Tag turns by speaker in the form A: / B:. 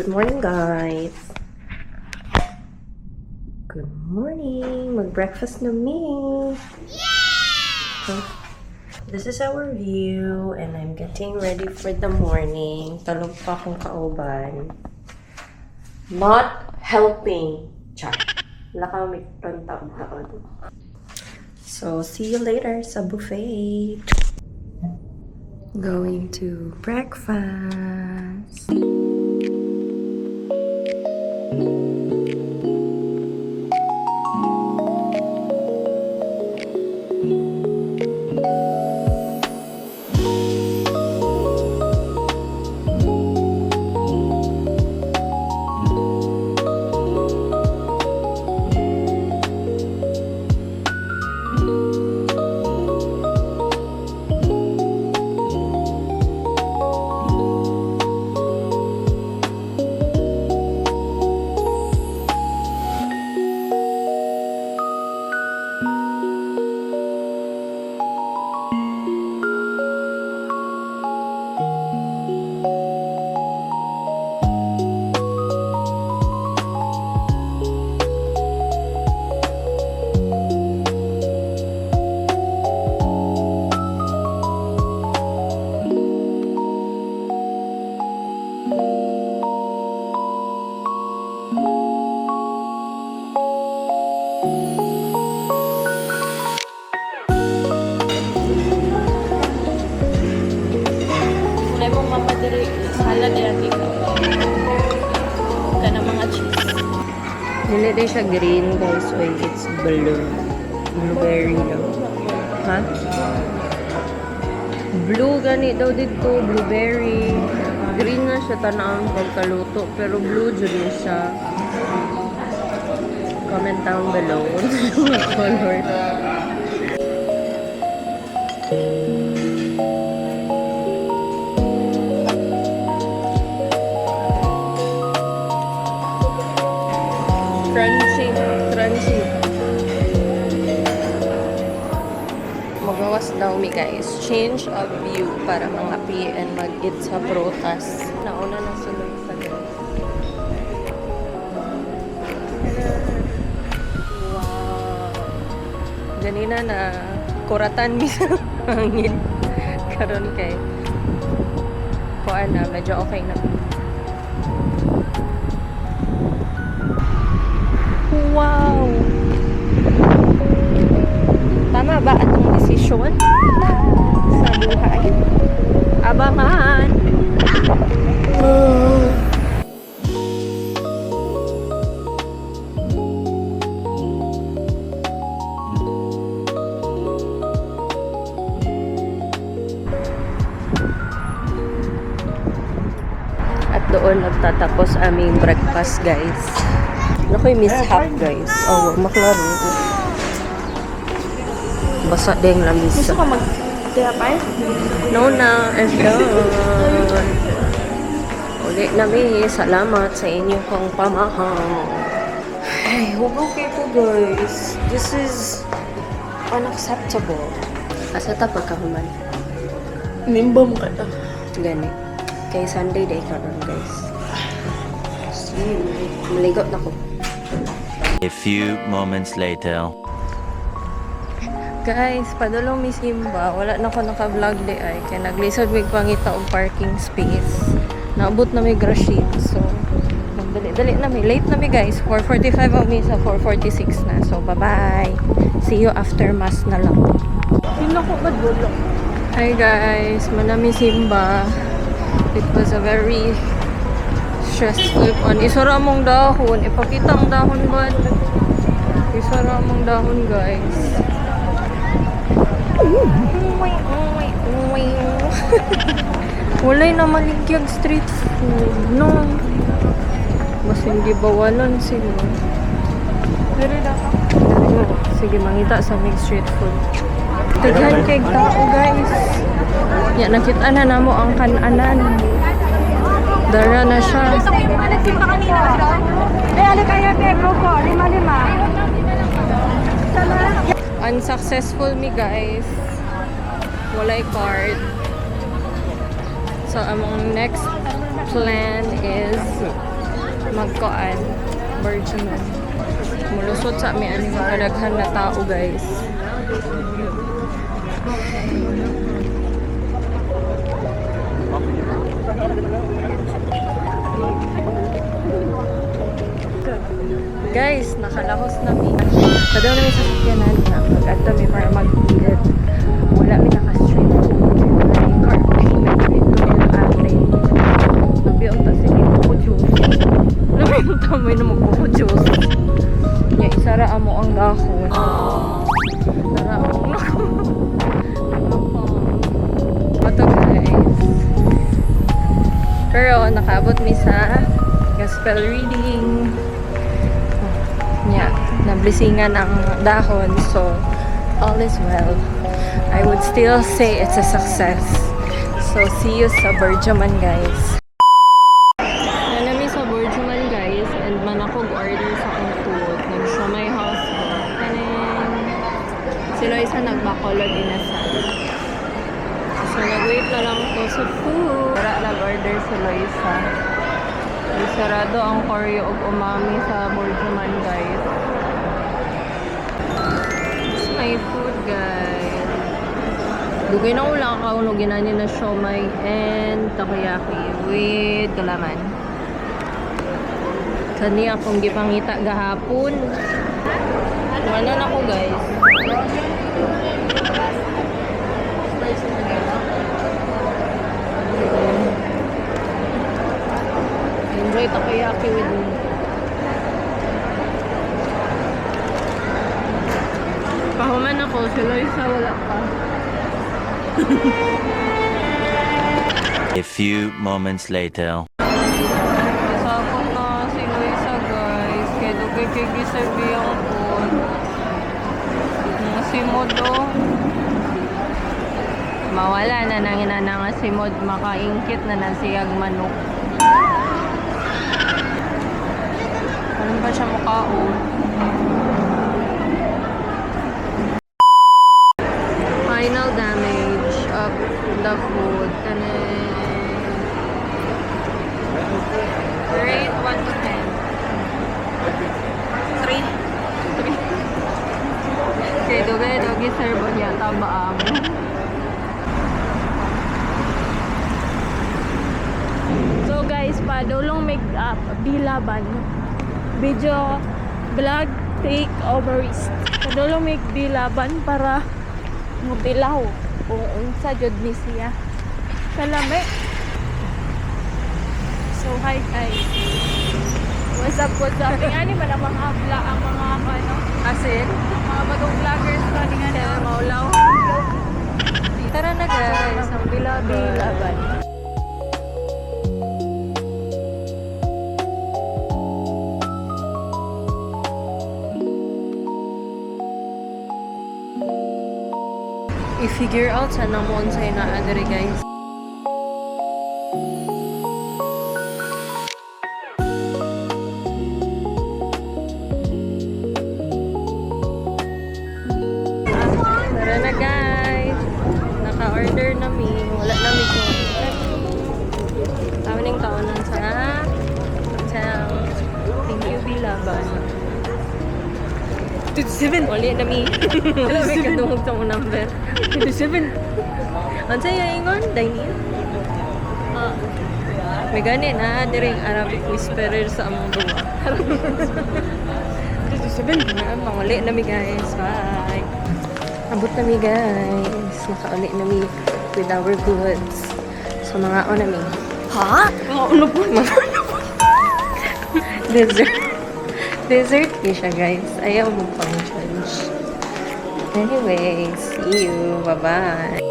A: Good morning, guys. Good morning. Mag-breakfast na me. Yeah! This is our view and I'm getting ready for the morning. Talog pa akong kauban. Not helping. Char. Wala ka may taon. So, see you later sa buffet. Going to breakfast. Salad yan ikaw. Ka na mga cheese. Hindi din siya green, guys. Wait, it's blue. Blueberry daw. Ha? Blue gani daw dito. Blueberry. Green na siya tanang pagkaluto. Pero blue dyan siya. Comment down below. Color. Crunchy. Magawas daw mi guys. Change of view para mangapi and mag-eat sa prutas. Nauna na sulod sa guys. Wow. Ganina na kuratan mi sa hangin. Karon kay kuan na medyo okay na. Wow! Tama ba atong desisyon sa buhay? Abangan! At doon nagtatapos aming breakfast, guys. Nakoy mishap, guys. Oh, maklaro. Basa din lamisa.
B: Gusto ka mag-therapy?
A: No na, I'm done. Ulit namin. Salamat sa inyong pang pamahal. Ay, okay po, guys. This is unacceptable. Asa ta pagkahuman?
B: Nimbam ka na.
A: Gani. Kay Sunday day ka ron, guys. Maligot na ko.
C: A few moments later.
A: Guys, padulong mi Simba. Wala na ko naka-vlog di ay. Kaya naglisod mig pangita og parking space. Naabot na may grashin. So, magdali-dali na mi. Late na mi guys. 4:45 ang mi sa 4:46 na. So, bye-bye. See you after mass na lang.
B: Sino ko magbulo?
A: Hi guys, manami Simba. It was a very stressful one. Isara mong dahon. Ipakita ang dahon ba? Isara mong dahon, guys. Walay na maligyag street food, no? Mas hindi bawalan sila.
B: Pero dapat.
A: Sige, mangita sa may street food. Taghan kay tao, guys. Ya, nakita na namo ang kananan. Dara na siya. Unsuccessful me, guys. Walay card. So, among next plan is magkoan. Virgin man. Mulusot sa amin ang mga kadaghan na tao, guys. Guys, nakalahos na mi. Padaw na mi sa sakyanan na mag-adto mi para mag-eat. Wala mi naka-street food. Ay, car payment dito yung ate. Nabiyong ta sige buko juice. Nabiyong ta mo na magbuko juice. Nya isara amo ang dahon. Sara amo ang dahon. Ato guys. Pero nakaabot mi sa gospel reading. Nablisingan ang dahon, so all is well. I would still say it's a success. So see you sa Burjaman, guys. Nanami sa Burjaman, guys, and manakog order sa akong food. Nag-sa my house ko. Kanin. Si Loisa nagbakolod inasal. So nag-wait na lang ko sa food. Para nag-order si Loisa. Sarado ang Koryo og umami sa Burjaman, guys. My food, guys. Dugay na ulang kauno ginani na siomay and takoyaki with gulaman. Kani akong gipangita gahapon. Wala na ko, guys. Enjoy takoyaki with me. Pahuman ako, si Loisa wala pa.
C: A few moments later.
A: Pasakot na si Loisa, guys. Kaya dugay kay gisabi ang phone. Mga simod, oh. Mawala na nang inana nga simod. Makaingkit na na siyag manok. Ano ba siya mukha, oh? Final damage of the food. And then rate 1 to 10. 3. 3. Okay, dugay servo niya. Tabaang. So guys, padulong make up bilaban. Video vlog take over is. Padulong make bilaban para mutilaw kung unsa jud ni siya kalame. So hi guys, what's up ani man ang mga vlog ang mga ano asin mga bagong vloggers pa ni nga maulaw. Tara na guys, ang bilaban. I-figure out sana mo unsay naa diri, guys. Tara na, guys. Naka-order na mi. Wala na mi ko. Tama ning taonan sa thank you bilaban. 27. Wali na mi. Wala may kadungog sa mo number. 27. Ansay yung ingon? Dine-in? May gani na. Diring Arabic whisperer sa among duwa. 27. Manguli na mi, guys. Bye. Abot na mi, guys. Nakauli na mi with our goods. So, mga o na mi. Ha? Mga ulo po. Mga ulo po. Dessert ni siya, guys. Ayaw mo pang judge. Anyway, see you. Bye-bye.